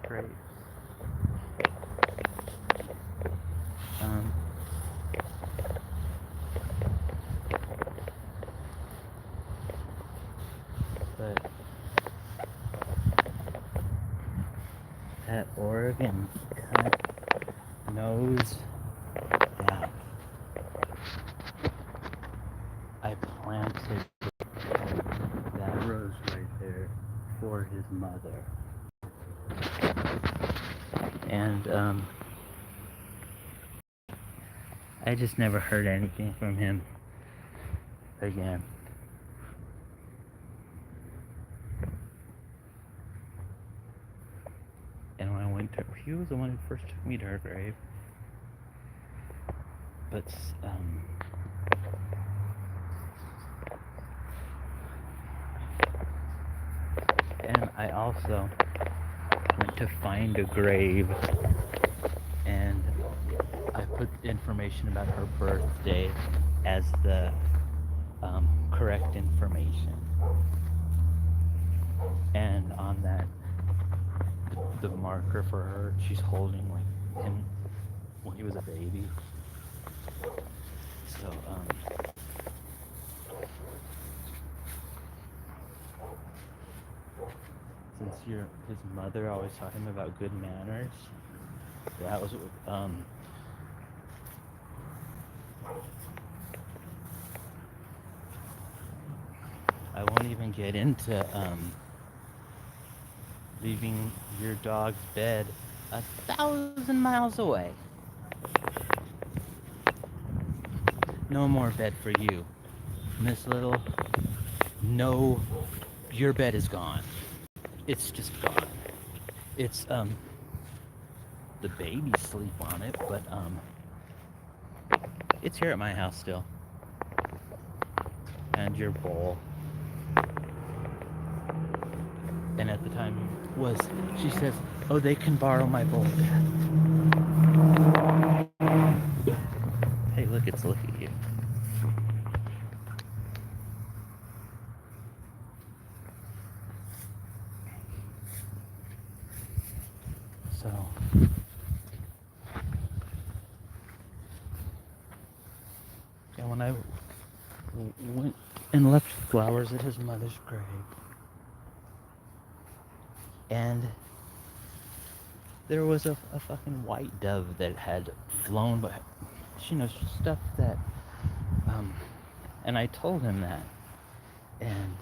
graves. Um, but that Oregon cut knows that I planted that rose right there for his mother. And I just never heard anything from him again. And when I went to, he was the one who first took me to her grave. But and I also went to find a grave, and I put information about her birthday as the correct information. And on that, the marker for her, she's holding like him when he was a baby. So since his mother always taught him about good manners, that was I won't even get into leaving your dog's bed 1,000 miles away. No more bed for you, Miss Little. No, your bed is gone. It's just gone. It's the babies sleep on it, but it's here at my house still. And your bowl. And at the time she says, oh, they can borrow my bowl, Dad. Hey, look, it's looking at you. So, yeah, when I went and left flowers at his mother's grave, and there was a fucking white dove that had flown by, stuff that, and I told him that, and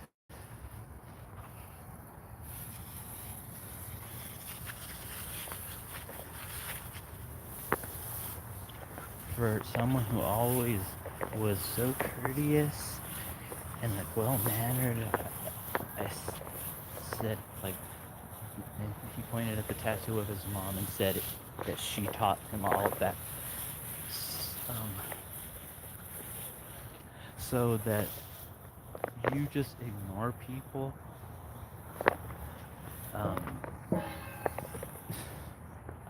for someone who always was so courteous and like well-mannered, I said, like, and he pointed at the tattoo of his mom and said that she taught him all of that, so that you just ignore people.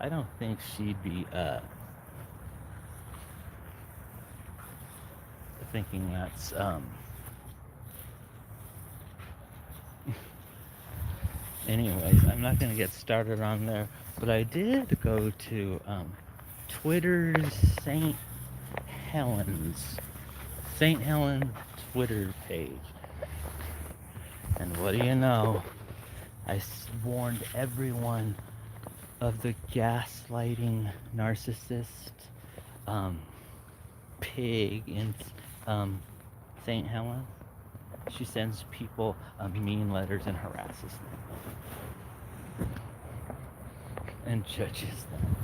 I don't think she'd be thinking that's anyways, I'm not gonna get started on there, but I did go to Twitter's St. Helens Twitter page, and what do you know, I warned everyone of the gaslighting narcissist pig in St. Helens. She sends people mean letters and harasses them and judges them.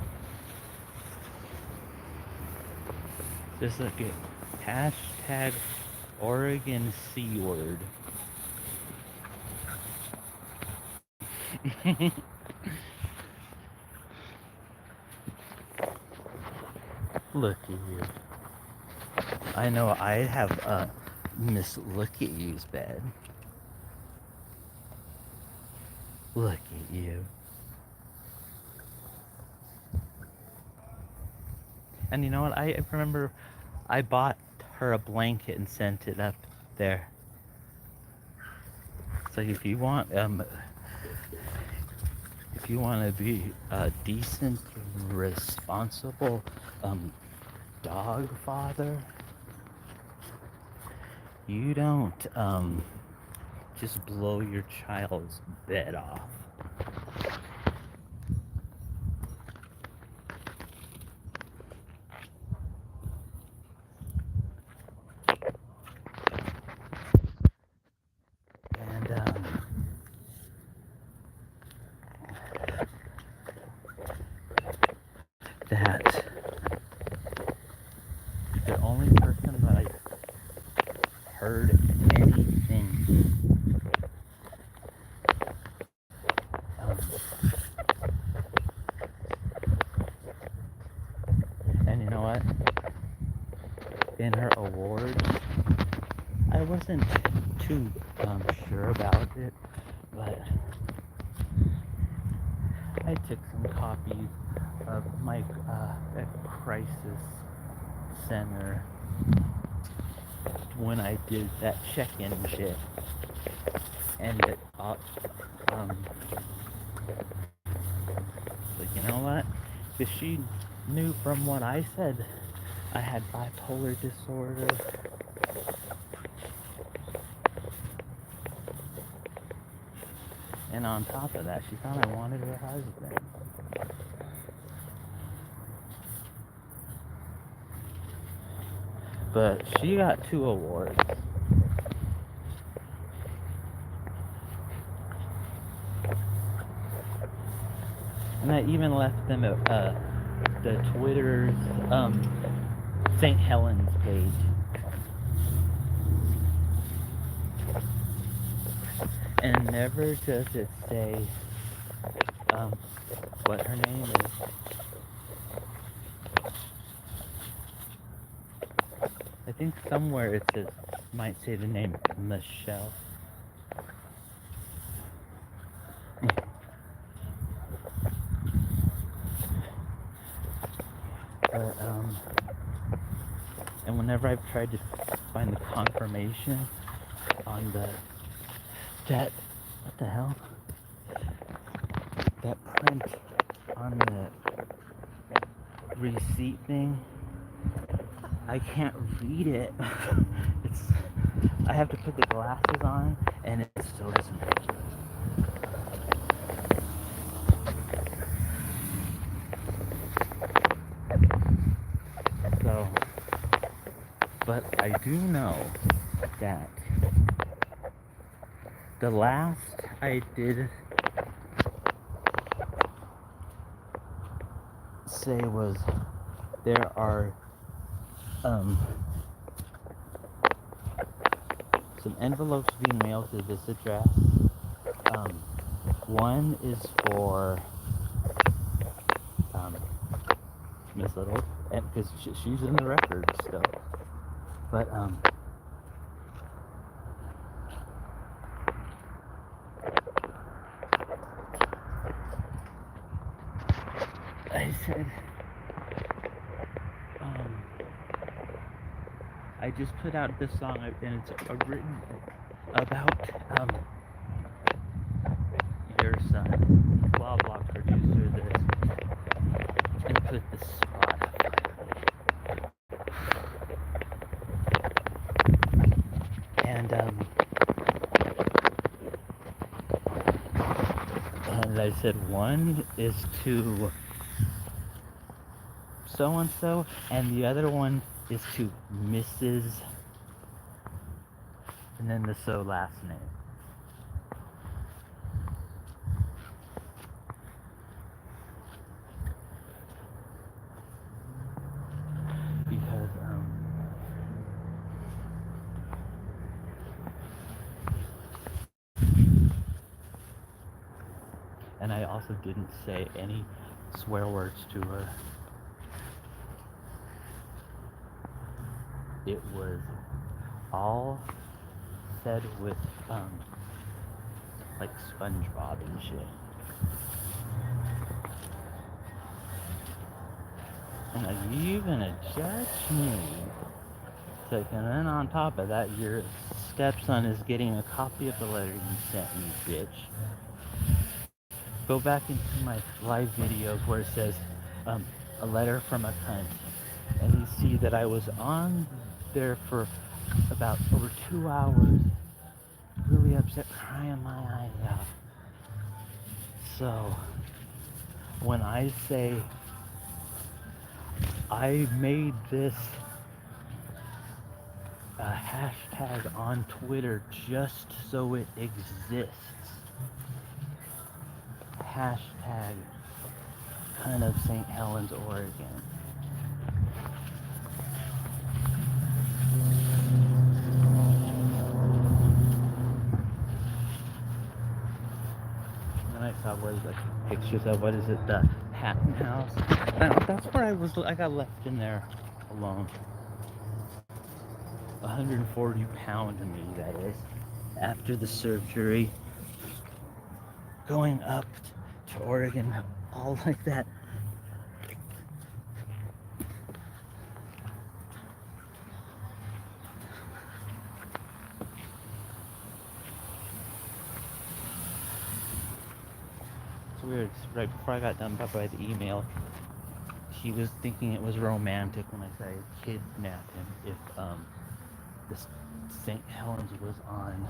Just look at hashtag Oregon C word. Look at you. I know I have Miss Look at You's bed. Look at you. And you know what? I remember I bought her a blanket and sent it up there. So if you want, if if you want to be a decent, responsible dog father, you don't just blow your child's bed off. And that the only person that I heard anything and you know what? In her awards, I wasn't too sure about it, but I took some copies of my crisis center when I did that check-in shit, and it, like, you know what? Because she knew from what I said I had bipolar disorder. And on top of that, she thought I wanted her husband. But she got 2 awards. And I even left them at the Twitter's St. Helens page. And never does it say what her name is. I think somewhere it says, might say the name Michelle. But and whenever I've tried to find the confirmation on that what the hell? That print on the receipt thing, I can't read it. I have to put the glasses on, and it still doesn't read. So, but I do know that the last I did say was there are some envelopes being mailed to this address. One is for Miss Little, and because she's in the record still, but I said I just put out this song, and it's written about your son, blah blah producer this, and put the spot. And I said one is to so and so, and the other one is to Mrs. and then the so last name. Because and I also didn't say any swear words to her. It was all said with like SpongeBob and shit. And like, you gonna judge me? It's like, and then on top of that, your stepson is getting a copy of the letter you sent me, bitch. Go back into my live videos where it says a letter from a cunt, and you see that I was on there for about over 2 hours, really upset, crying my eyes out. So when I say I made this a hashtag on Twitter just so it exists, hashtag kind of St. Helens, Oregon. And then I saw what is like pictures of what is it, the Hatton House. That's where I got left in there alone. 140-pound me, that is. After the surgery, going up to Oregon, all like that. It's weird. Right before I got done by the email, he was thinking it was romantic when I said I'd kidnap him if this St. Helens was on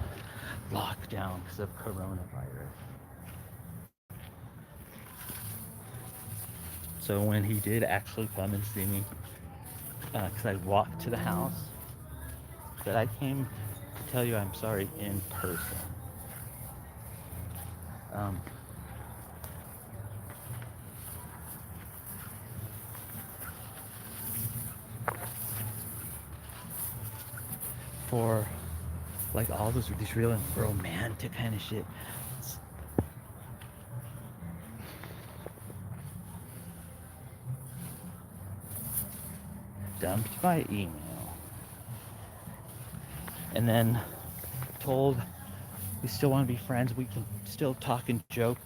lockdown because of coronavirus. So when he did actually come and see me, because I walked to the house, that I came to tell you I'm sorry in person. For like all these real romantic kind of shit. Dumped by email. And then told we still want to be friends, we can still talk and joke,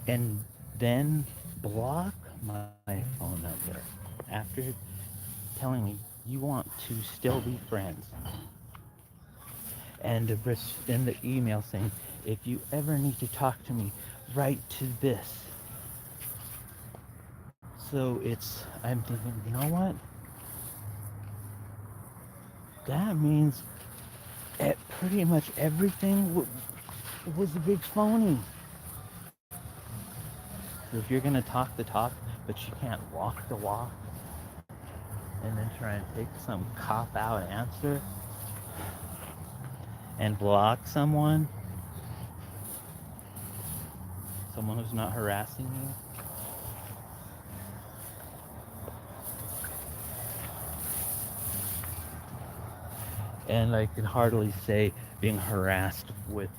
and then block my phone number after telling me you want to still be friends. And in the email saying, if you ever need to talk to me, write to this. So I'm thinking, you know what? That means pretty much everything was a big phony. So if you're gonna talk the talk, but you can't walk the walk, and then try and take some cop-out answer and block someone who's not harassing you. And I can hardly say being harassed with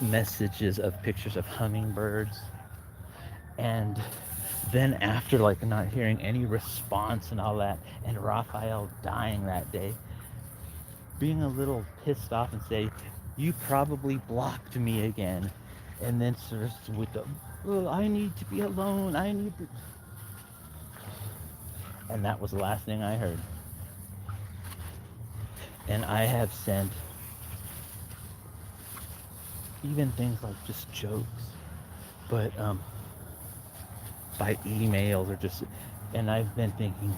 messages of pictures of hummingbirds, and then after like not hearing any response and all that, and Raphael dying that day, being a little pissed off and say, you probably blocked me again, and then sort of with the, oh, I need to be alone, I need to, and that was the last thing I heard. And I have sent even things like just jokes, but by emails or just, and I've been thinking,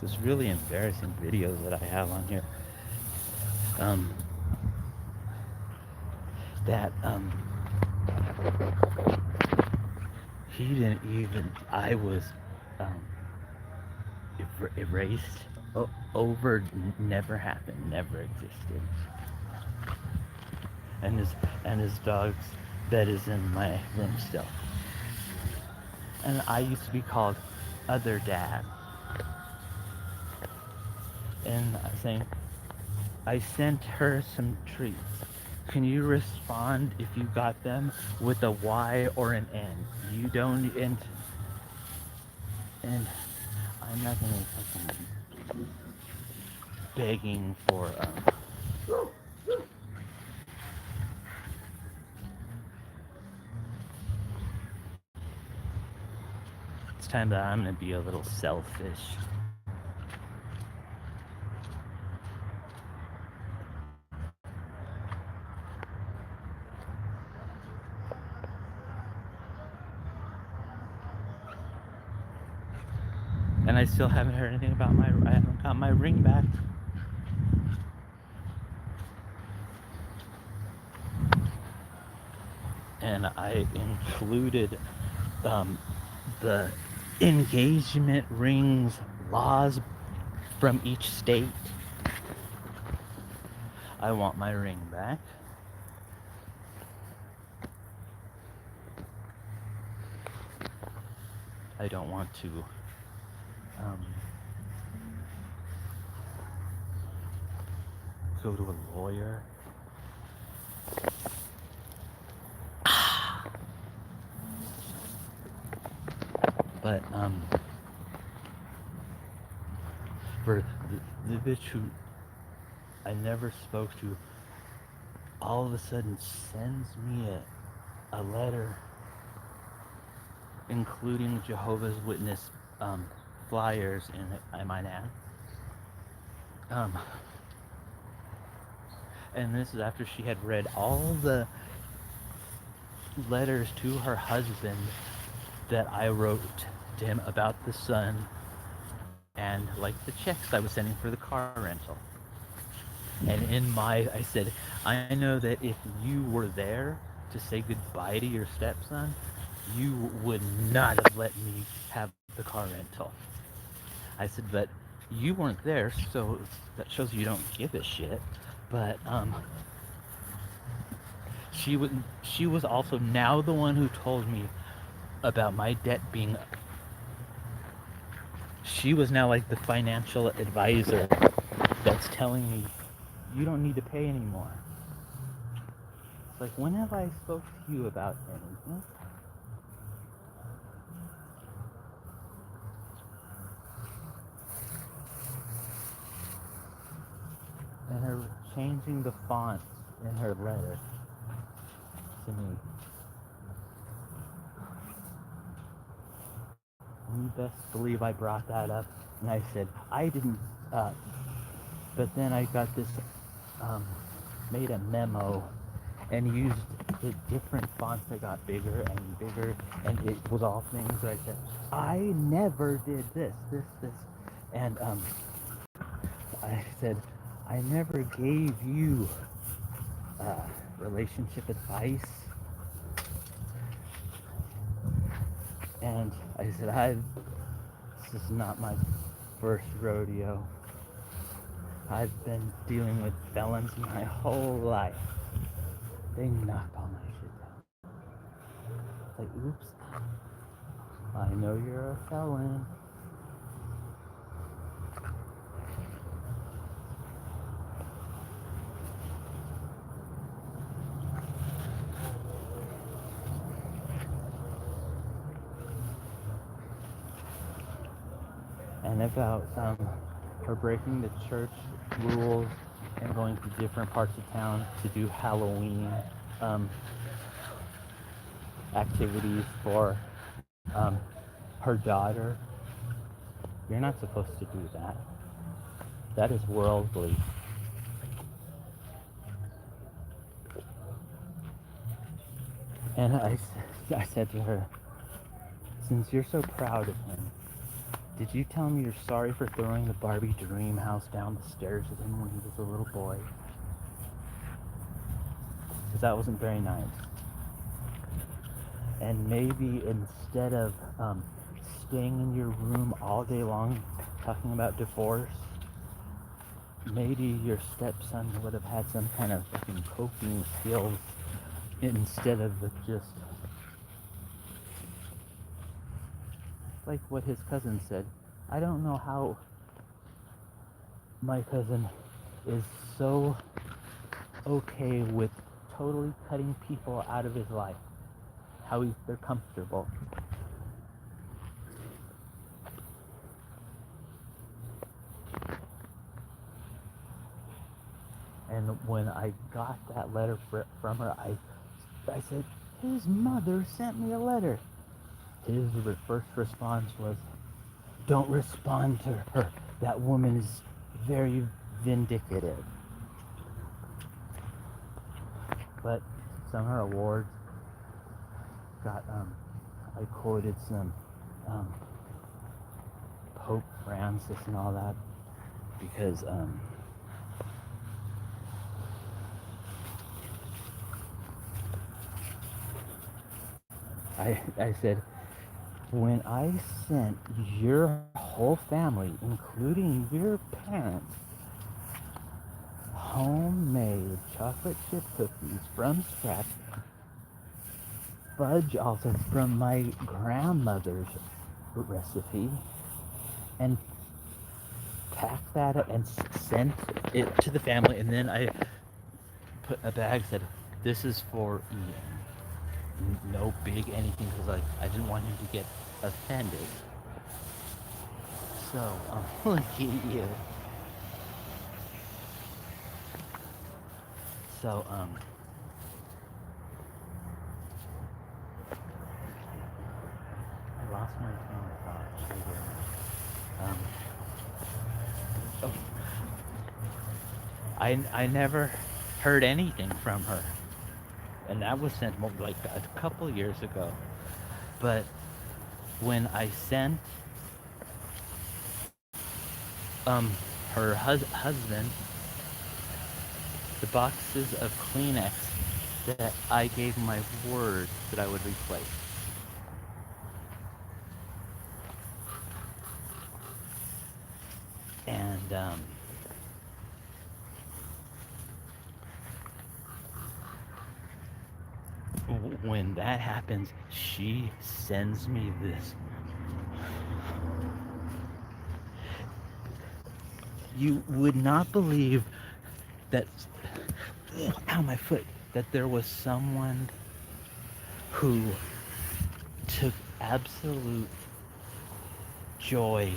this really embarrassing videos that I have on here, that he didn't even, I was erased, over, never happened, never existed. And his dog's bed is in my room still. And I used to be called Other Dad. And saying, I sent her some treats. Can you respond if you got them with a Y or an N? You don't, and I'm not gonna fucking begging for it's time that I'm gonna be a little selfish. I still haven't heard anything about I haven't got my ring back. And I included the engagement rings laws from each state. I want my ring back. I don't want to go to a lawyer. But for the bitch who I never spoke to, all of a sudden sends me a letter including Jehovah's Witness flyers in it, I might add. And this is after she had read all the letters to her husband that I wrote to him about the son and like the checks I was sending for the car rental. And I said, I know that if you were there to say goodbye to your stepson, you would not have let me have the car rental. I said, but you weren't there, so that shows you don't give a shit. But she was also now the one who told me about my debt being. She was now like the financial advisor that's telling me you don't need to pay anymore. It's like, when have I spoke to you about anything? And her changing the font in her letter to me. And you best believe I brought that up, and I said I didn't. But then I got this, made a memo, and used the different fonts that got bigger and bigger, and it was all things that I said I never did this, and I said I never gave you relationship advice. And I said, this is not my first rodeo. I've been dealing with felons my whole life. They knocked all my shit down. It's like, oops, I know you're a felon. And about her breaking the church rules and going to different parts of town to do Halloween activities for her daughter. You're not supposed to do that. That is worldly. And I said to her, since you're so proud of him, did you tell him you're sorry for throwing the Barbie dream house down the stairs with him when he was a little boy? Because that wasn't very nice. And maybe instead of staying in your room all day long talking about divorce, maybe your stepson would have had some kind of fucking coping skills instead of just like what his cousin said. I don't know how my cousin is so okay with totally cutting people out of his life. How they're comfortable. And when I got that letter from her, I said, his mother sent me a letter. His first response was, don't respond to her. That woman is very vindictive. But some of her awards got, I quoted some Pope Francis and all that, because I said, when I sent your whole family, including your parents, homemade chocolate chip cookies from scratch, fudge also from my grandmother's recipe, and pack that up and sent it to the family, and then I put a bag said, "This is for Ian." No big anything, because like I didn't want him to get offended. So look at you. So I lost my train of thought. Um, oh, I never heard anything from her, and that was sent like a couple years ago. But when I sent her husband the boxes of Kleenex that I gave my word that I would replace. And when that happens, she sends me this. You would not believe that, ow, my foot, that there was someone who took absolute joy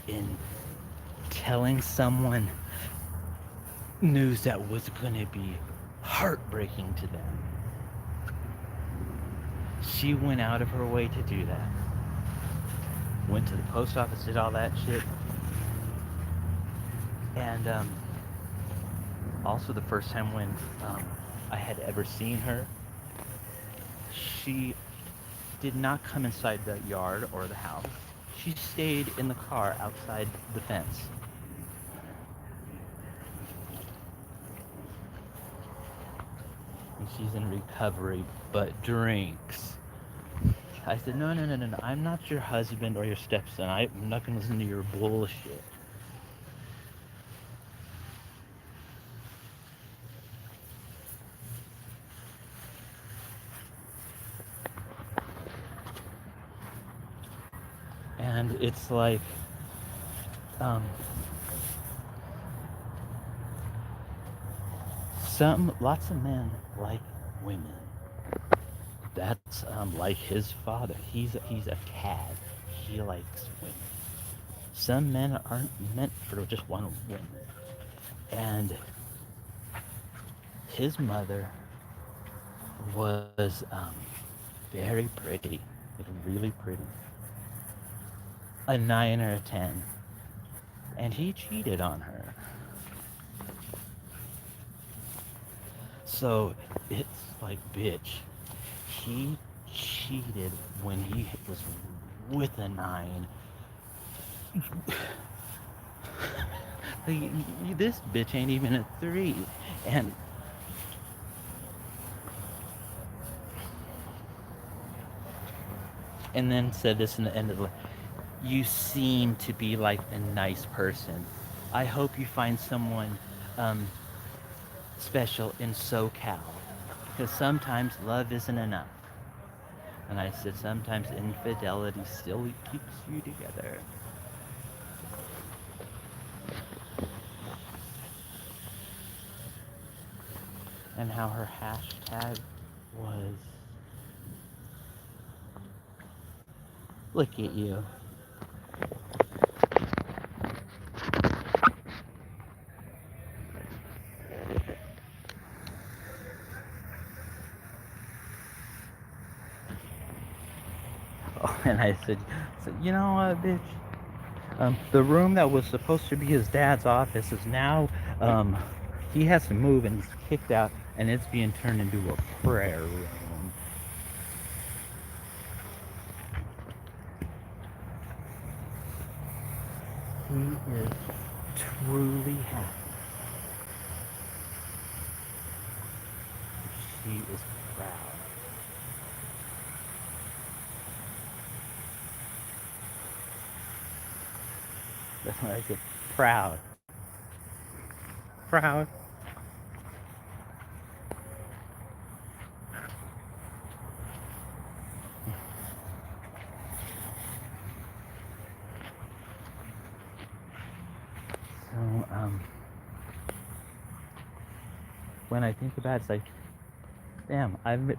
in telling someone news that was going to be heartbreaking to them. She went out of her way to do that. Went to the post office, did all that shit. And also the first time when I had ever seen her, she did not come inside the yard or the house. She stayed in the car outside the fence. And she's in recovery, but drinks. I said, no, I'm not your husband or your stepson. I'm not going to listen to your bullshit. And it's like, lots of men like women. That's like his father. He's a cad. He likes women. Some men aren't meant for just one woman. And his mother was very pretty, like really pretty. A 9 or a 10. And he cheated on her. So it's like, bitch, he cheated when he was with a 9. This bitch ain't even a 3. And then said this in the end of the, you seem to be like a nice person. I hope you find someone special in SoCal, because sometimes love isn't enough. And I said, sometimes infidelity still keeps you together. And how her hashtag was, look at you. Oh, and I said, you know what, bitch? The room that was supposed to be his dad's office is now, he has to move and he's kicked out, and it's being turned into a prayer room. is truly happy. She is proud. That's what I said. Proud. Proud. So, when I think about it, it's like, damn, I've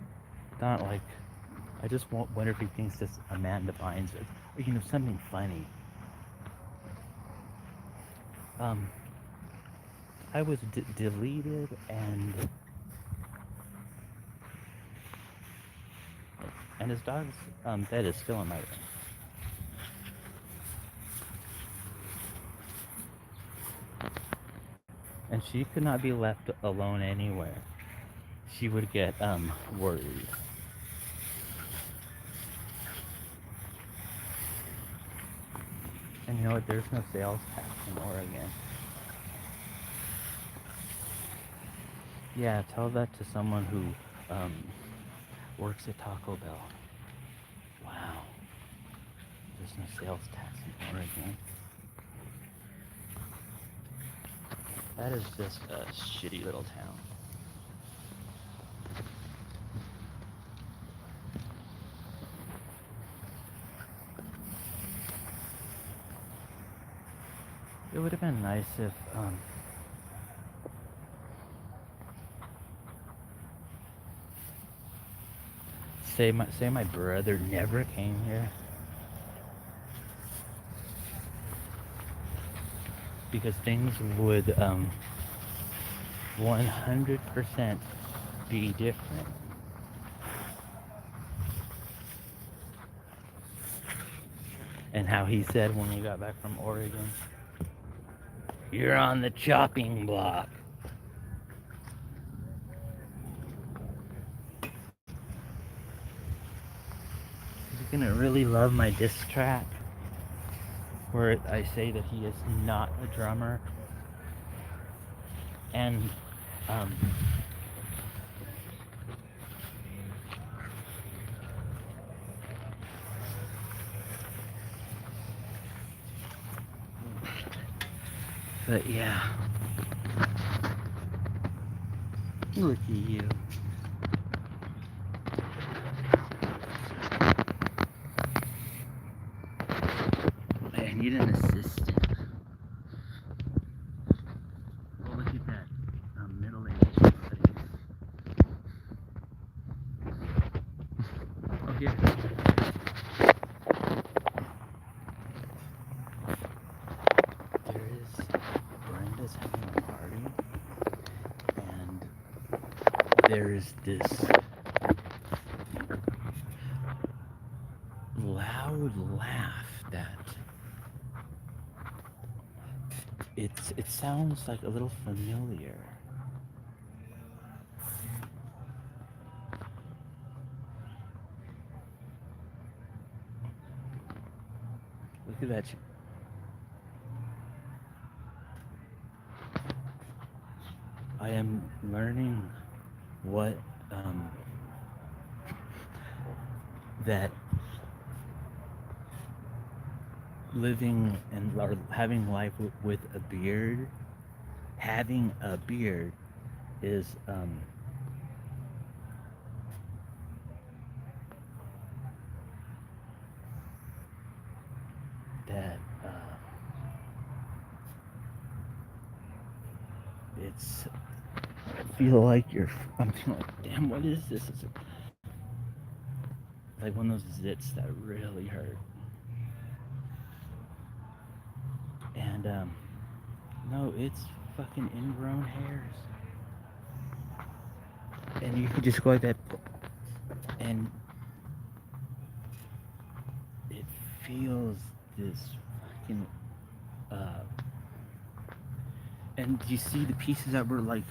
thought like, I just wonder if he thinks this Amanda Bynes is, or, you know, something funny. Um, I was deleted, and his dog's bed is still in my room. And she could not be left alone anywhere. She would get worried. And you know what? There's no sales tax in Oregon. Yeah, tell that to someone who works at Taco Bell. Wow, there's no sales tax in Oregon. That is just a shitty little town. It would have been nice if say my brother never came here, because things would 100% be different. And how he said when we got back from Oregon, "You're on the chopping block." He's gonna really love my diss track where I say that he is not a drummer, and but yeah, look at you. I need an assistant. Oh, look at that middle-aged face. Oh, here. There is, Brenda's having a party, and there is this loud laugh that it sounds like a little familiar. Look at that. I am learning what that living and or having life with a beard, having a beard is that it's feel like you're. I'm feeling like, damn, what is this? It's like one of those zits that really hurt. And no, it's fucking ingrown hairs. And you can just go like that, and it feels this fucking and you see the pieces that were like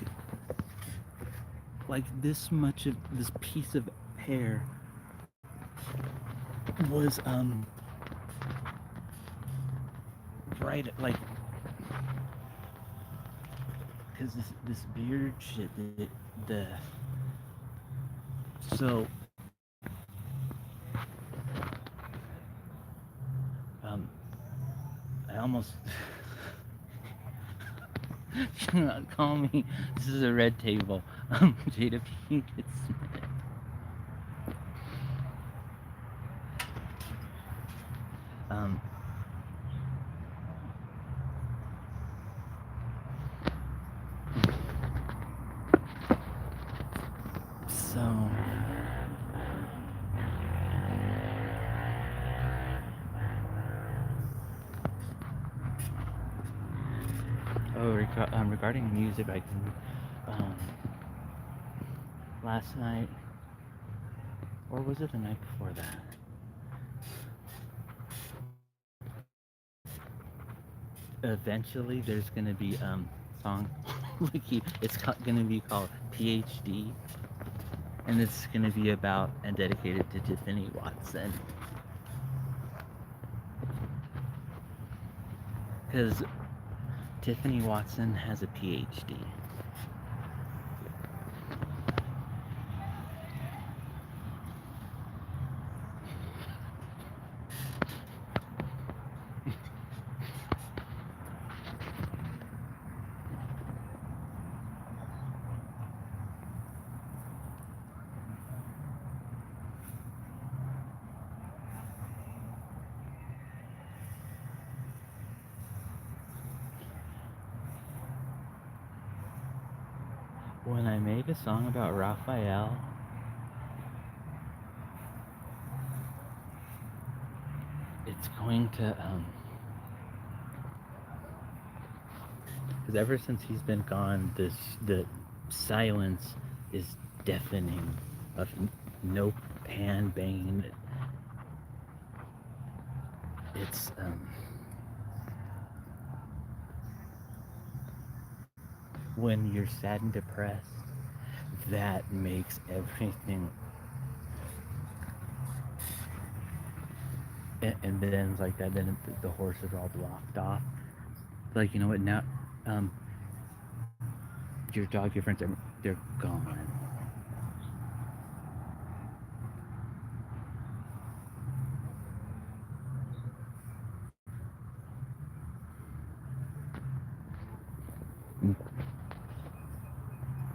this much of this piece of hair right, like, because this beard shit, the so um, I almost call me. This is a red table. Jada Pinkett Smith. Um, so regarding music, I can um, last night, or was it the night before that? Eventually, there's gonna be song wiki. It's gonna be called PhD, and it's gonna be about and dedicated to Tiffany Watson, because Tiffany Watson has a PhD. When I make a song about Raphael, it's going to because ever since he's been gone, the silence is deafening of no hand banging. It's when you're sad and depressed, that makes everything. And then it's like that. Then the horses are all blocked off. Like, you know what? Now, um, your dog, your friends, they're gone.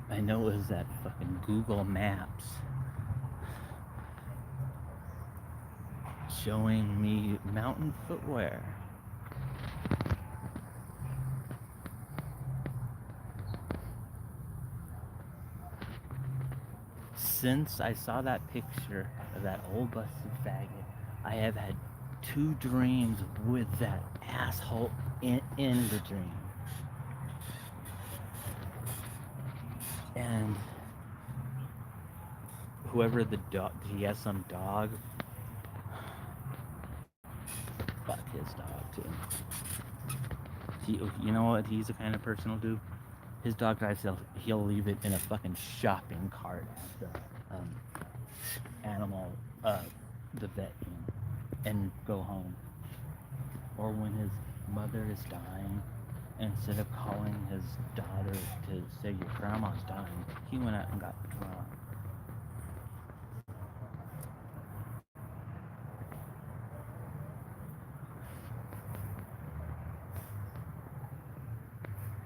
I know it was that fucking Google Maps showing me mountain footwear. Since I saw that picture of that old busted faggot, I have had two dreams with that asshole in the dream. And whoever the dog, he has some dog. Fuck his dog too. You know what? He's the kind of person who'll do. His dog dies, he'll leave it in a fucking shopping cart at the animal, the vet, and go home. Or when his mother is dying, instead of calling his daughter to say your grandma's dying, he went out and got drunk.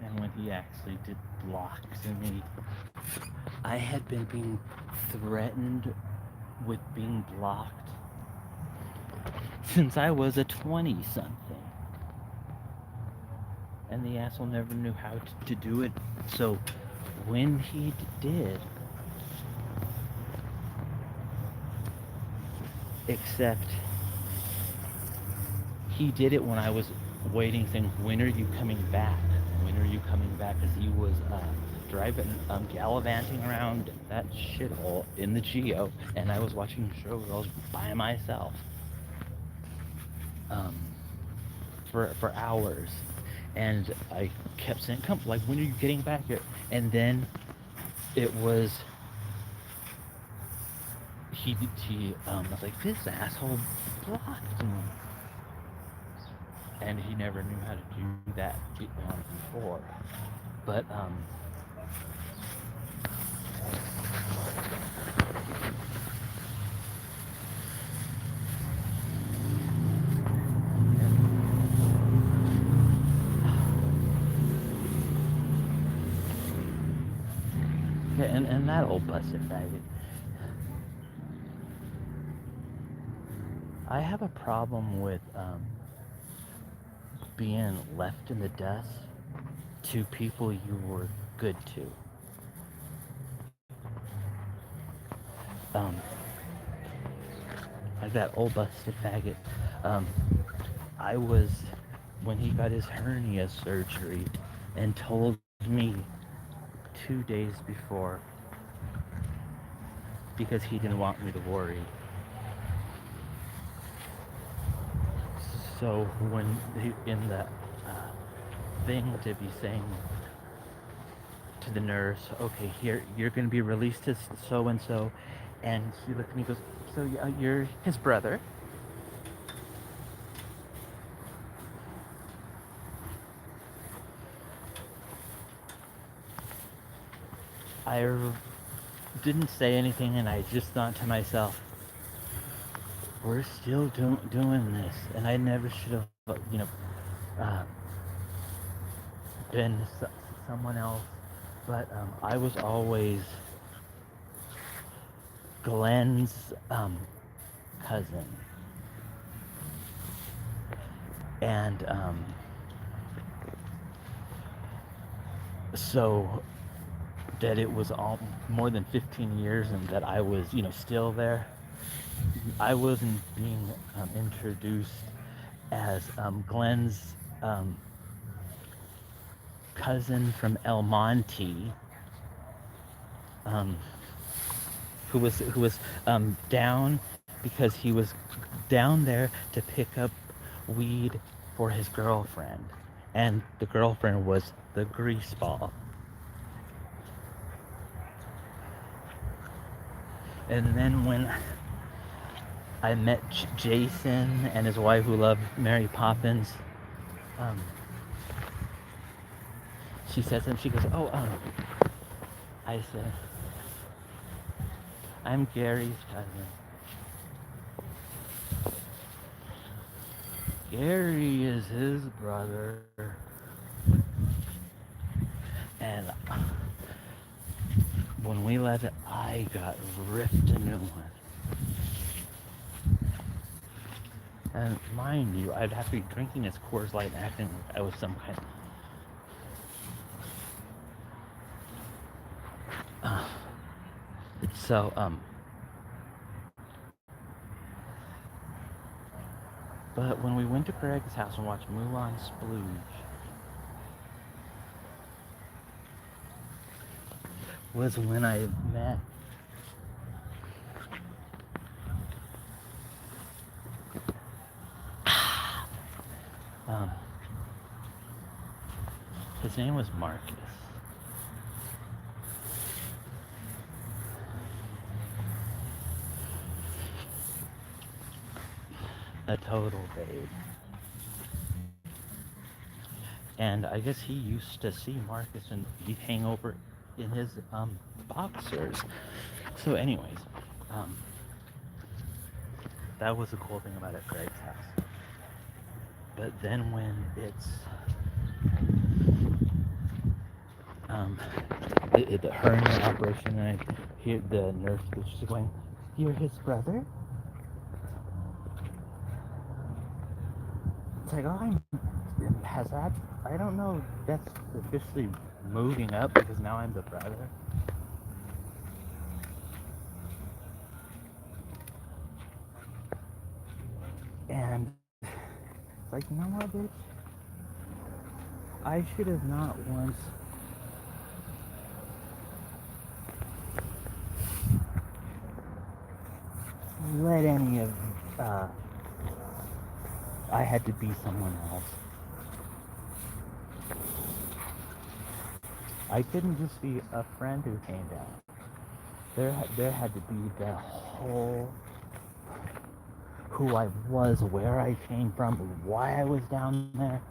And when he actually did block to me, I had been being threatened with being blocked since I was a 20 something. And the asshole never knew how to do it. So when he did, except he did it when I was waiting, saying, "When are you coming back? When are you coming back?" Because he was driving, gallivanting around that shithole in the Geo, and I was watching showgirls by myself um, for hours. And I kept saying, "Come, like, when are you getting back here?" And then it was he was like, "This asshole blocked me." and he never knew how to do that before. But yeah, and that old busted faggot. I have a problem with being left in the dust to people you were good to. Um, like that old busted faggot. Um, I was when he got his hernia surgery and told me 2 days before because he didn't want me to worry. So when in the thing to be saying to the nurse, okay, here you're going to be released as so and so, and he looked at me and goes, so you're his brother. I didn't say anything, and I just thought to myself, we're still doing this, and I never should have, uh, been someone else, but I was always Glenn's cousin, and so that it was all more than 15 years, and that I was, still there. I wasn't being introduced as Glenn's cousin from El Monte, um, who was down because he was down there to pick up weed for his girlfriend, and the girlfriend was the greaseball. And then when I met Jason and his wife, who loved Mary Poppins, um, she says, and she goes, "Oh, I said, I'm Gary's cousin." Gary is his brother. And when we left it, I got ripped a new one. And mind you, I'd have to be drinking this Coors Light and acting like I was some kind of... So, but when we went to Greg's house and watched Moulin Splooge, was when I met um, his name was Marcus. A total babe. And I guess he used to see Marcus and he'd hang over in his boxers. So anyways, um, that was the cool thing about it, Greg's house. But then when it's the hernia operation, and I hear the nurse was just going, "You're his brother?" It's like, oh, has that? I don't know. That's officially moving up because now I'm the brother. And it's like, you know what, bitch? I should have not once let any of I had to be someone else. I couldn't just be a friend who came down. There had to be the whole who I was, where I came from, why I was down there.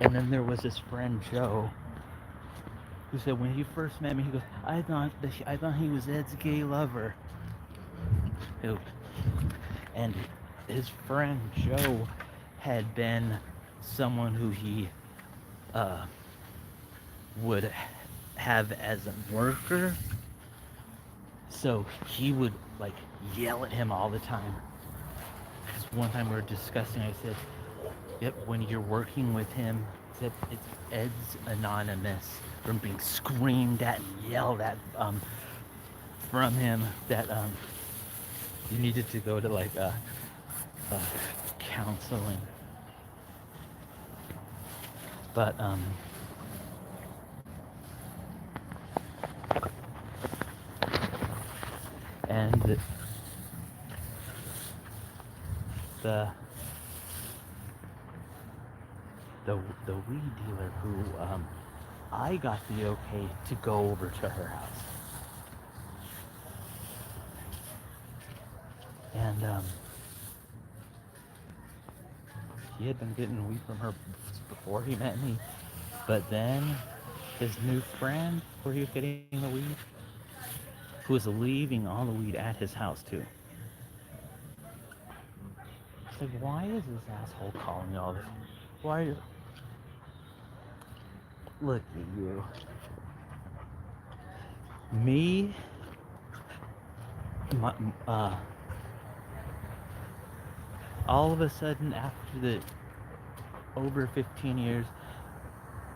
And then there was this friend Joe who said when he first met me, he goes, I thought he was Ed's gay lover. Who and his friend Joe had been someone who he uh, would have as a worker. So he would like yell at him all the time. Because one time we were discussing, I said, yep, when you're working with him, it's Ed's Anonymous from being screamed at and yelled at from him that you needed to go to like counseling. But and the the weed dealer who I got the okay to go over to her house. And he had been getting weed from her before he met me. But then his new friend, where he was getting the weed, who was leaving all the weed at his house too. It's like, why is this asshole calling me all this? Why? Look at you. Me, my, all of a sudden after the over 15 years,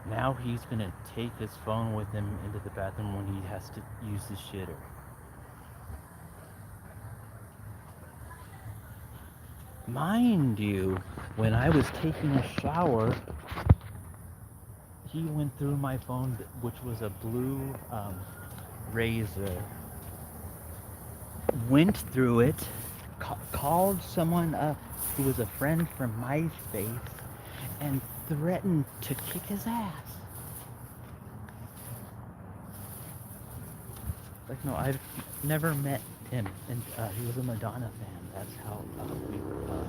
now he's gonna take his phone with him into the bathroom when he has to use the shitter. Mind you, when I was taking a shower, he went through my phone, which was a blue razor, went through it, called someone up who was a friend from MySpace, and threatened to kick his ass. Like, no, I've never met him, and he was a Madonna fan. That's how we were.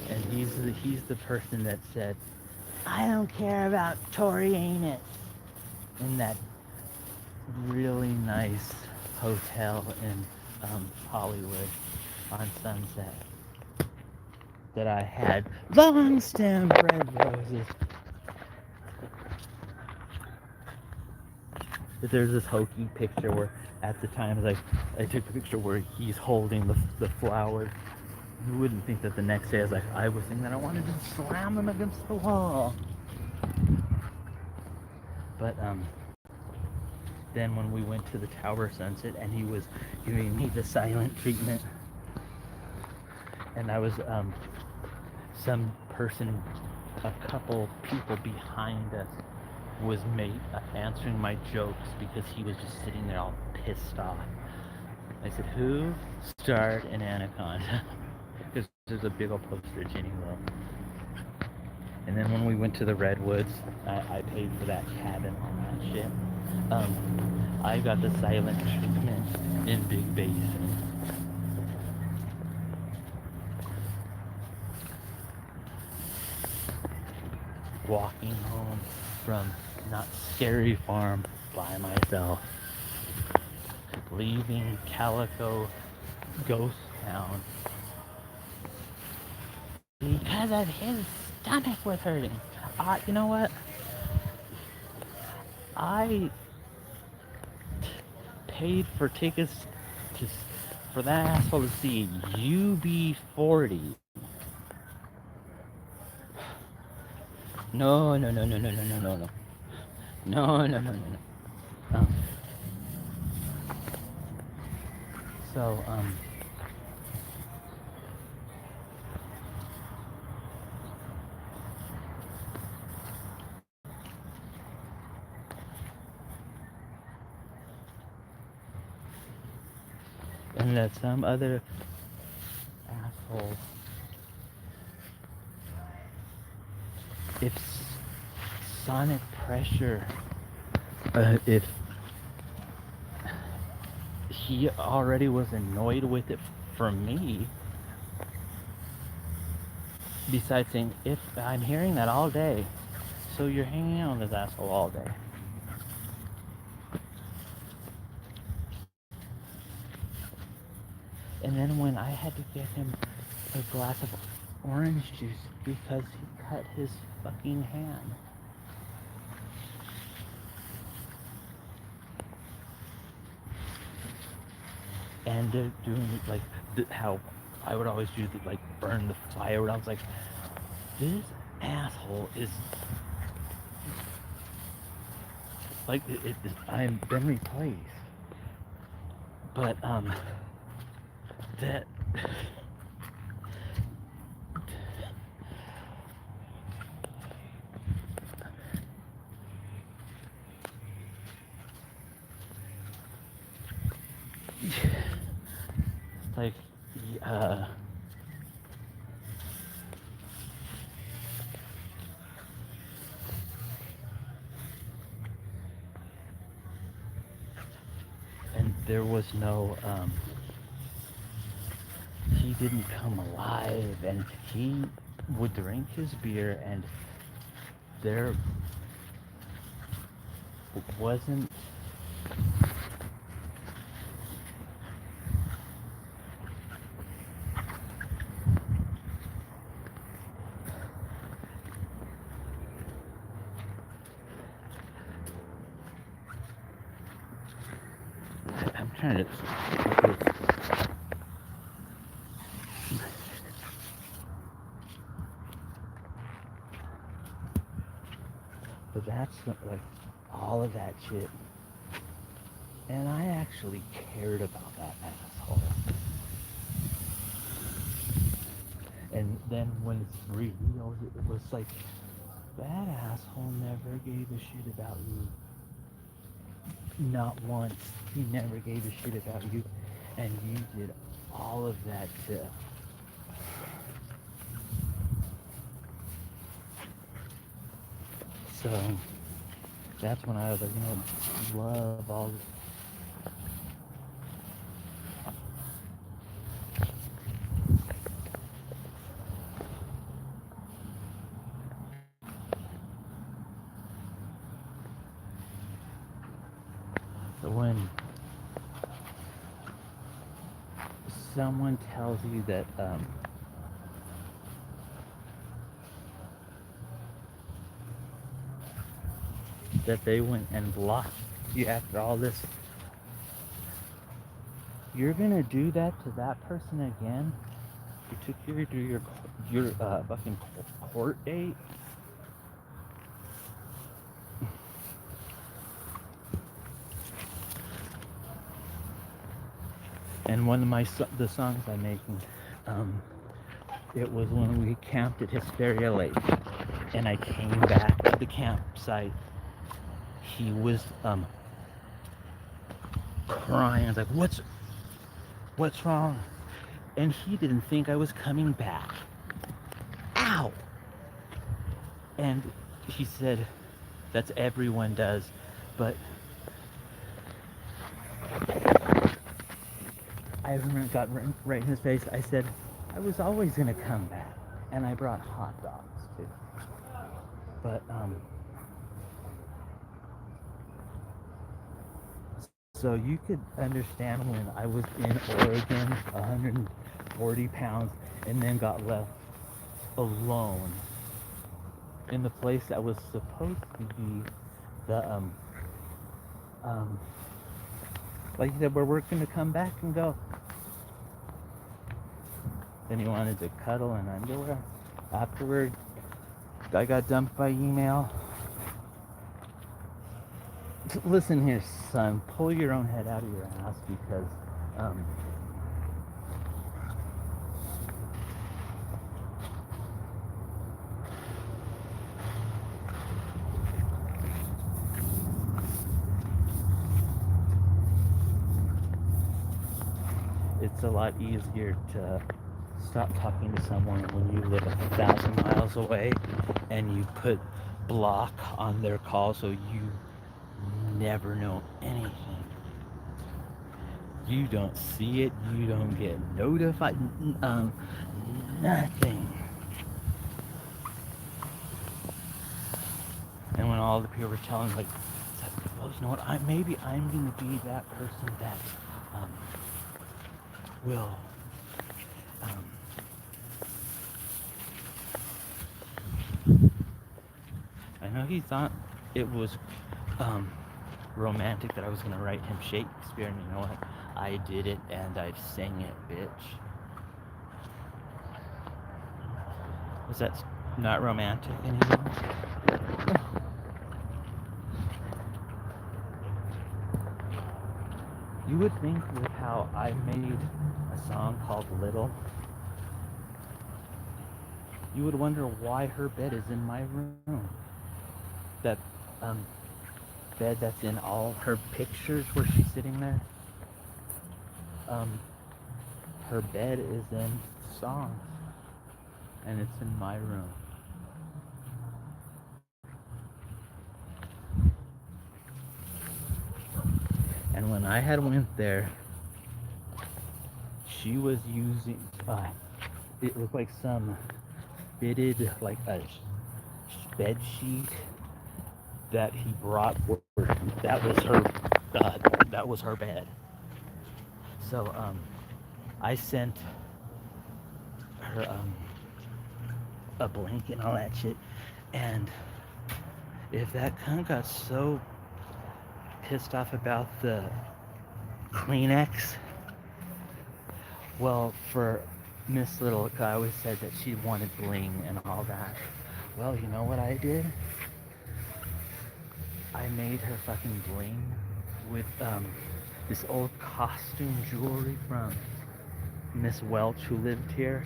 And he's the person that said, "I don't care about Tori Anus," in that really nice hotel in Hollywood on Sunset that I had long stem red roses. But there's this hokey picture where at the time, like, I took the picture where he's holding the flowers. You wouldn't think that the next day I was thinking that I wanted to slam them against the wall. But then when we went to the Tower Sunset and he was giving me the silent treatment, and I was some person, a couple people behind us was answering my jokes because he was just sitting there all pissed off. I said, "Who starred in Anaconda?" Because there's a big old poster of Ginny Will. And then when we went to the Redwoods, I paid for that cabin, all that shit. I got the silent treatment in Big Basin. Walking home from Not Scary Farm by myself. Leaving Calico Ghost Town because of his stomach was hurting. You know what? I paid for tickets for that asshole to see UB40. No. So, and that some other asshole, if sonic pressure, if he already was annoyed with it from me. Besides saying, if I'm hearing that all day, so you're hanging out with this asshole all day. And then when I had to get him a glass of orange juice because he cut his fucking hand. And doing like how I would always do the, like, burn the firewood. I was like, this asshole is like I'm been replaced. But that like and there was no he didn't come alive, and he would drink his beer, and there wasn't I'm trying to but that's like all of that shit. And I actually cared about that asshole. And then when it's revealed, it was like, that asshole never gave a shit about you. Not once. He never gave a shit about you. And you did all of that to... So, that's when I was like, love all this. When someone tells you that that they went and blocked you after all this, you're gonna do that to that person again? You took you to your fucking court date? And one of the songs I'm making, it was when we camped at Hysteria Lake, and I came back to the campsite. He was crying. I was like, what's wrong? And he didn't think I was coming back. Ow! And he said, that's everyone does, but I remember it got right in his face. I said, I was always gonna come back, and I brought hot dogs too. But so you could understand when I was in Oregon, 140 pounds, and then got left alone in the place that was supposed to be the like you said, where we're gonna come back and go. Then he wanted to cuddle in underwear. Afterward, I got dumped by email. Listen here, son, pull your own head out of your ass, because it's a lot easier to stop talking to someone when you live 1,000 miles away and you put block on their call so you never know anything. You don't see it. You don't get notified. Nothing. And when all the people were telling, like, well, you know what? Maybe I'm gonna be that person that um, will. Um, I know he thought it was um, romantic that I was gonna write him Shakespeare, and you know what? I did it, and I sang it, bitch. Was that not romantic anymore? You would think with how I made a song called Little, you would wonder why her bed is in my room. That um, bed that's in all her pictures where she's sitting there. Um, her bed is in songs, and it's in my room. And when I had went there, she was using. It looked like some fitted, like a bed sheet that he brought. That was her. That was her bed. So I sent her a blanket and all that shit. And if that cunt got so pissed off about the Kleenex, well, for Miss Little, I always said that she wanted bling and all that. Well, you know what I did? I made her fucking bling with this old costume jewelry from Miss Welch who lived here.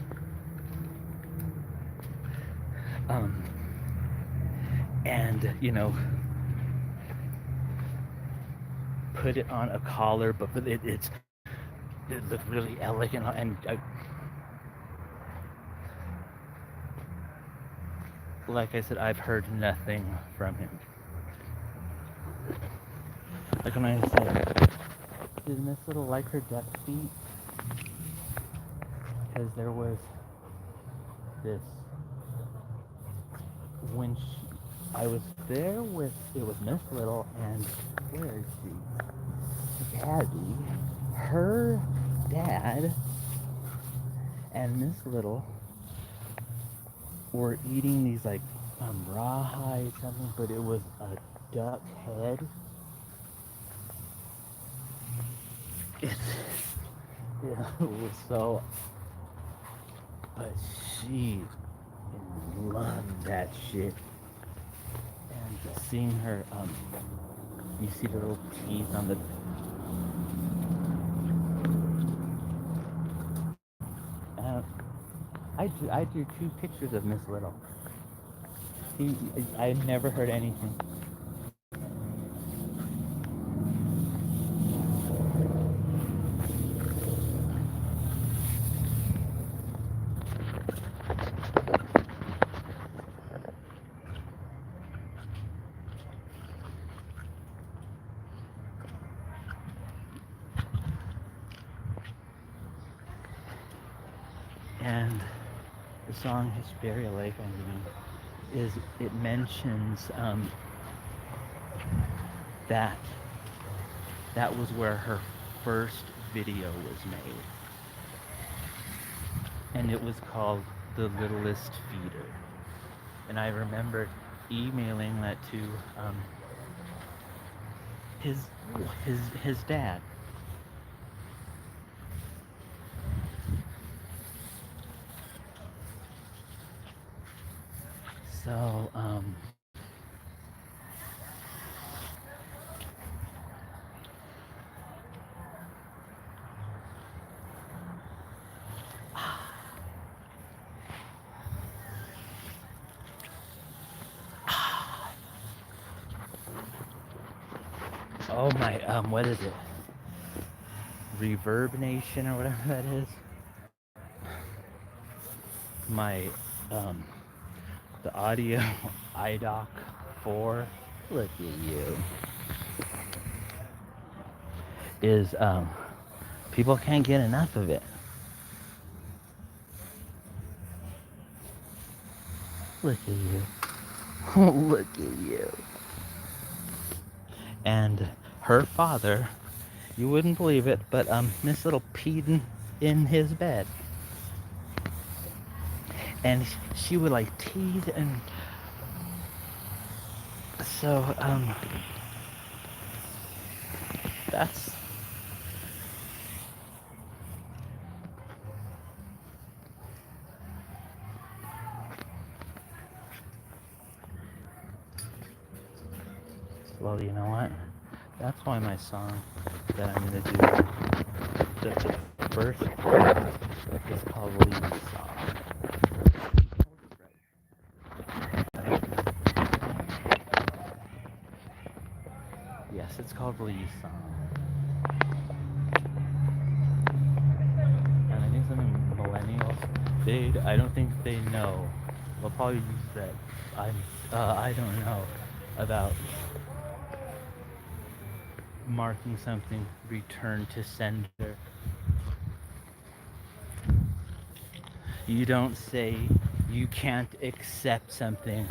And you know, put it on a collar, but it looked really elegant, and like I said, I've heard nothing from him. Like when I said, did Miss Little like her duck feet? Because there was this when I was there with it was Miss Little and where is she? Daddy, her dad, and Miss Little were eating these like rawhide something, but it was a duck head. It was so, but she loved that shit. And seeing her, you see the little teeth on the. I drew 2 pictures of Miss Little. I never heard anything. And the song Hysteria Lake, it mentions that that was where her first video was made. And it was called The Littlest Feeder. And I remember emailing that to his dad. So oh my what is it? Reverb Nation or whatever that is. My the audio iDoc 4, look at you, is People can't get enough of it. Look at you. Look at you. And her father, you wouldn't believe it, but this little peed in his bed. And she would like tease, and so that's well, you know what? That's why my song that I'm gonna do, the first part is called Leave Song. Yes, it's called Leave Song. And I think some millennials, I don't think they know. They'll probably use that. I don't know about marking something return to sender. You don't say you can't accept something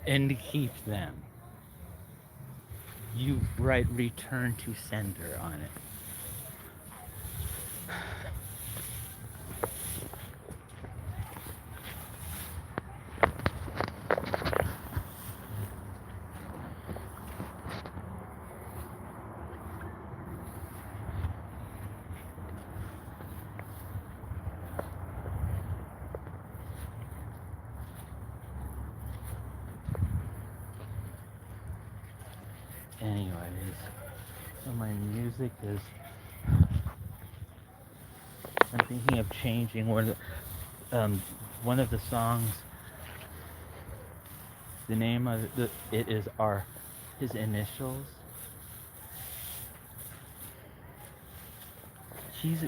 and keep them. You write return to sender on it. Anyways, so my music is, I'm thinking of changing one of the songs. The name of it is his initials. He's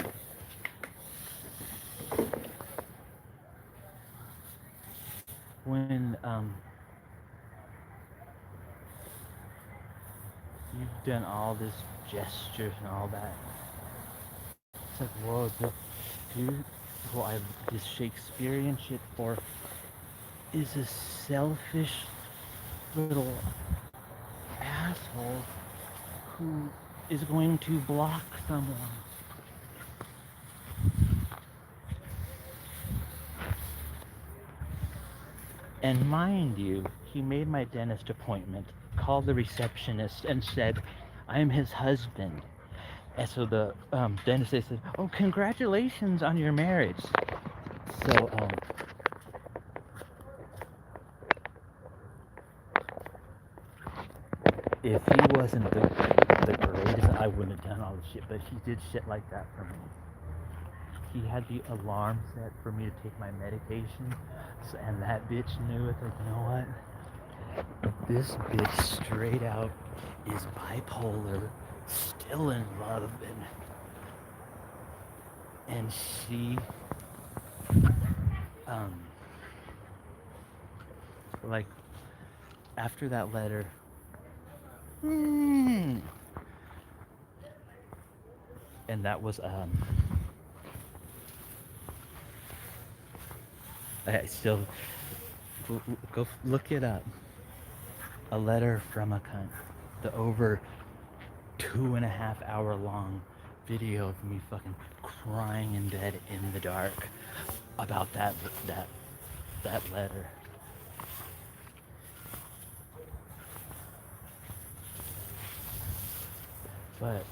when you've done all this gestures and all that. It's like, whoa, dude, this Shakespearean shit for is a selfish little asshole who is going to block someone. And mind you, he made my dentist appointment, called the receptionist, and said, I'm his husband. And so the dentist said, oh, congratulations on your marriage. So, if he wasn't the greatest, I wouldn't have done all the shit, but he did shit like that for me. He had the alarm set for me to take my medication, and that bitch knew it. Like, you know what? This bitch straight out is bipolar, still in love, and she, like, after that letter, and that was, I still, go look it up. A letter from a cunt. The over 2.5 hour long video of me fucking crying in bed in the dark about that letter. But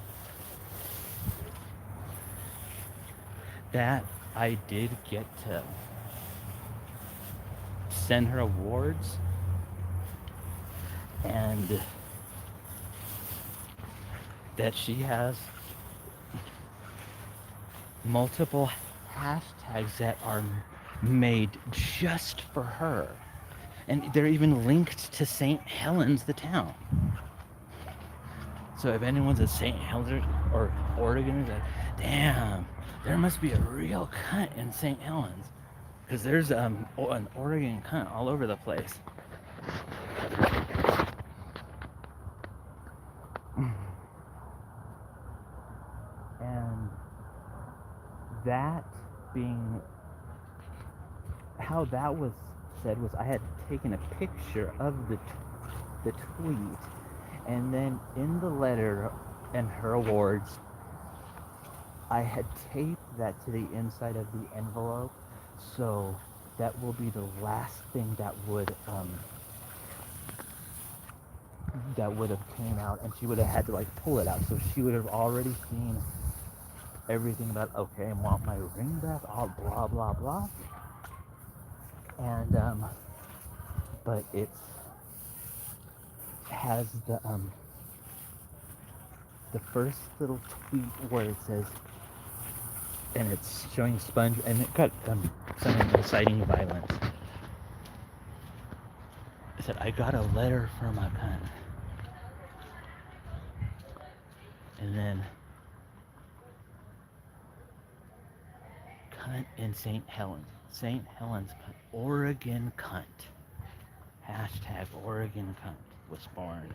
that I did get to send her awards, and that she has multiple hashtags that are made just for her, and they're even linked to St. Helens, the town. So if anyone's at St. Helens or Oregon, it's like, damn, there must be a real cunt in St. Helens, because there's an Oregon cunt all over the place. And that being how that was said was I had taken a picture of the tweet, and then in the letter and her awards, I had taped that to the inside of the envelope, so that will be the last thing that would have came out, and she would have had to like pull it out, so she would have already seen everything about, okay, I want my ring back, all blah blah blah, and but it has the first little tweet where it says, and it's showing Sponge, and it got some inciting violence. It said, I got a letter from a cunt. And then, cunt in St. Helens. St. Helens cunt. Oregon cunt. Hashtag Oregon cunt was born.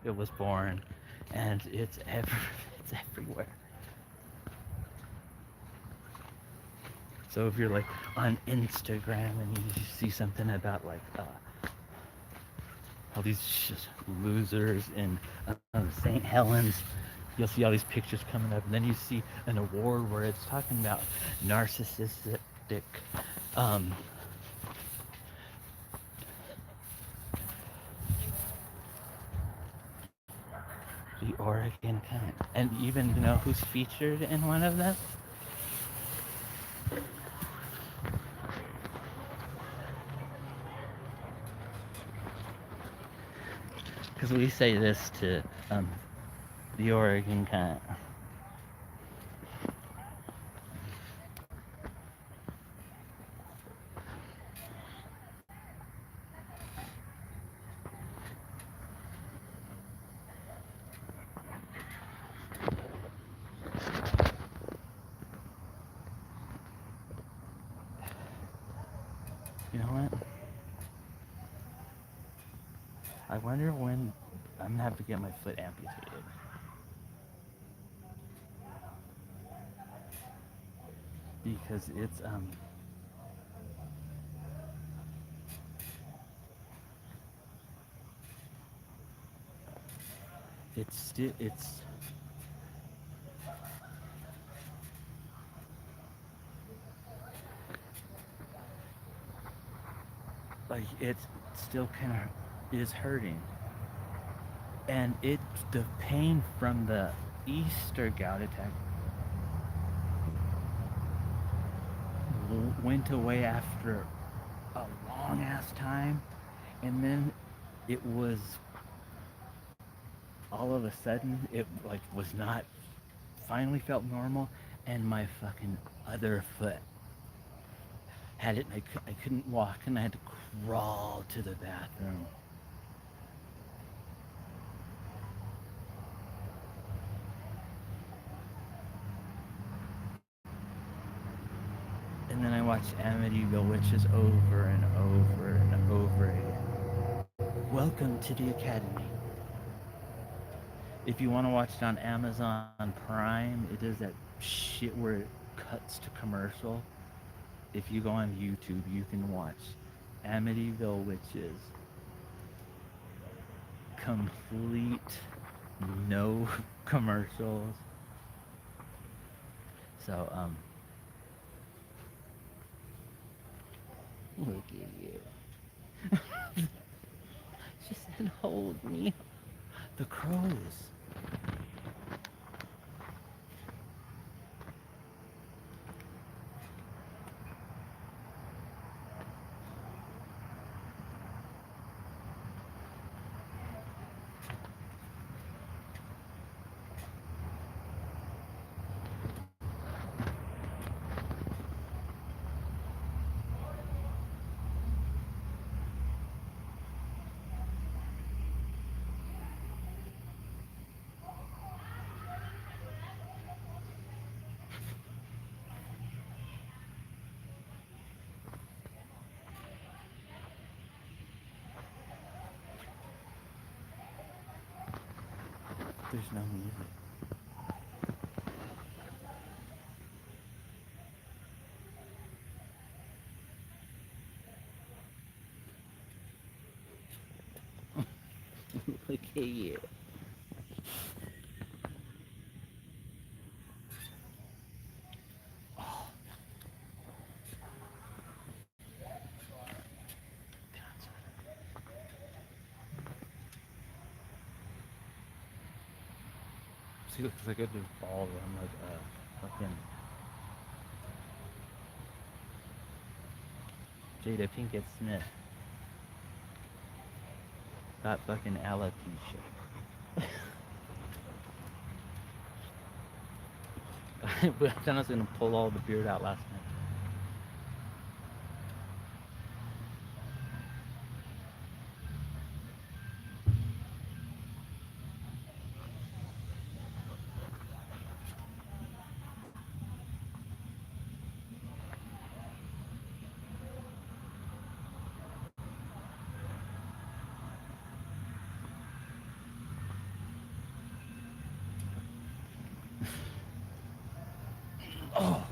It was born. And it's it's everywhere. So if you're like on Instagram and you see something about like all these just losers in St. Helens, you'll see all these pictures coming up, and then you see an award where it's talking about narcissistic um, the Oregon kind, and even you know who's featured in one of them. Because we say this to the Oregon kind. You know what? I wonder when I'm gonna have to get my foot amputated. Because it's still it's like it's still kind of is hurting, and the pain from the Easter gout attack went away after a long ass time, and then it was all of a sudden it like was not finally felt normal, and my fucking other foot had it. I couldn't walk, and I had to crawl to the bathroom. And then I watched Amityville Witches over and over and over again. Welcome to the Academy. If you want to watch it on Amazon Prime, it does that shit where it cuts to commercial. If you go on YouTube, you can watch Amityville Witches. Complete, no commercials. So, look at you. She said, hold me. The crows. There's no music. Look at you. Oh, see, looks like I just ball run like fucking Jada Pinkett Smith. That fucking alopecia. But I was gonna pull all the beard out last night. Oh,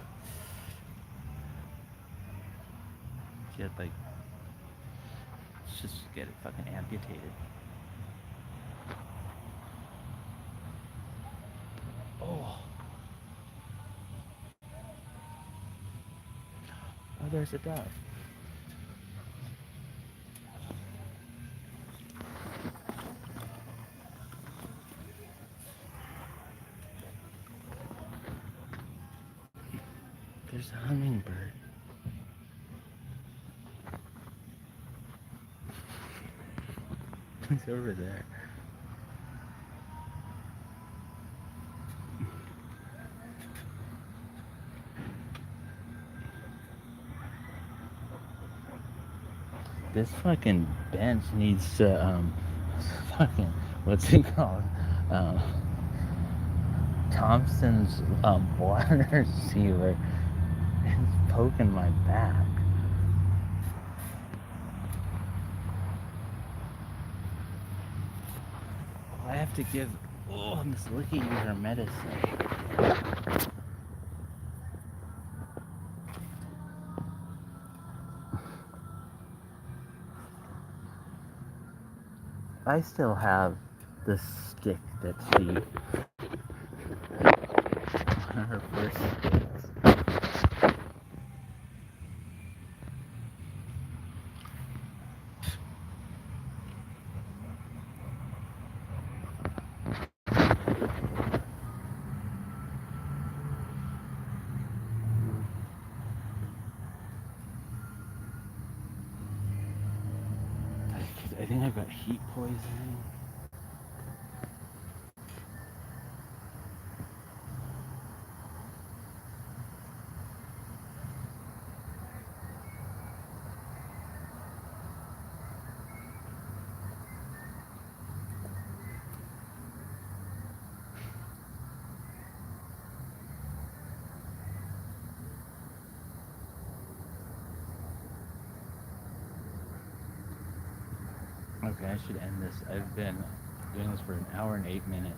she had like, just get it fucking amputated. Oh, oh, there's a dove. There's a hummingbird. It's over there. This fucking bench needs to fucking, what's it called? Um, Thompson's water sealer is poking my back. I have to give Miss Licky her medicine. I still have the stick that she, one of her first sticks. I think I've got heat poisoning. Okay, I should end this. I've been doing this for an hour and 8 minutes.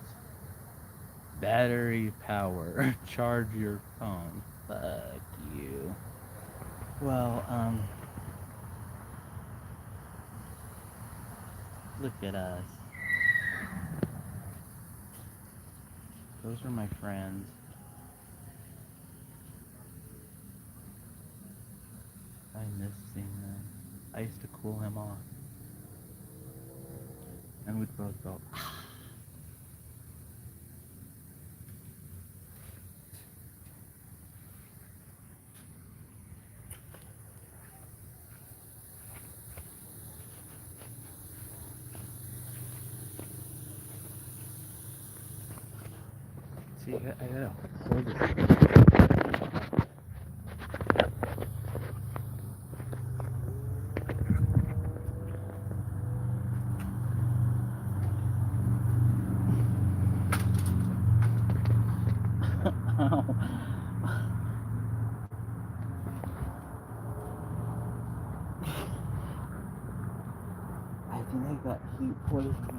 Battery power. Charge your phone. Fuck you. Well, look at us. Those are my friends. I miss seeing them. I used to cool him off. And we'd both go, see, I gotta hold it. I think I got heat poisoning.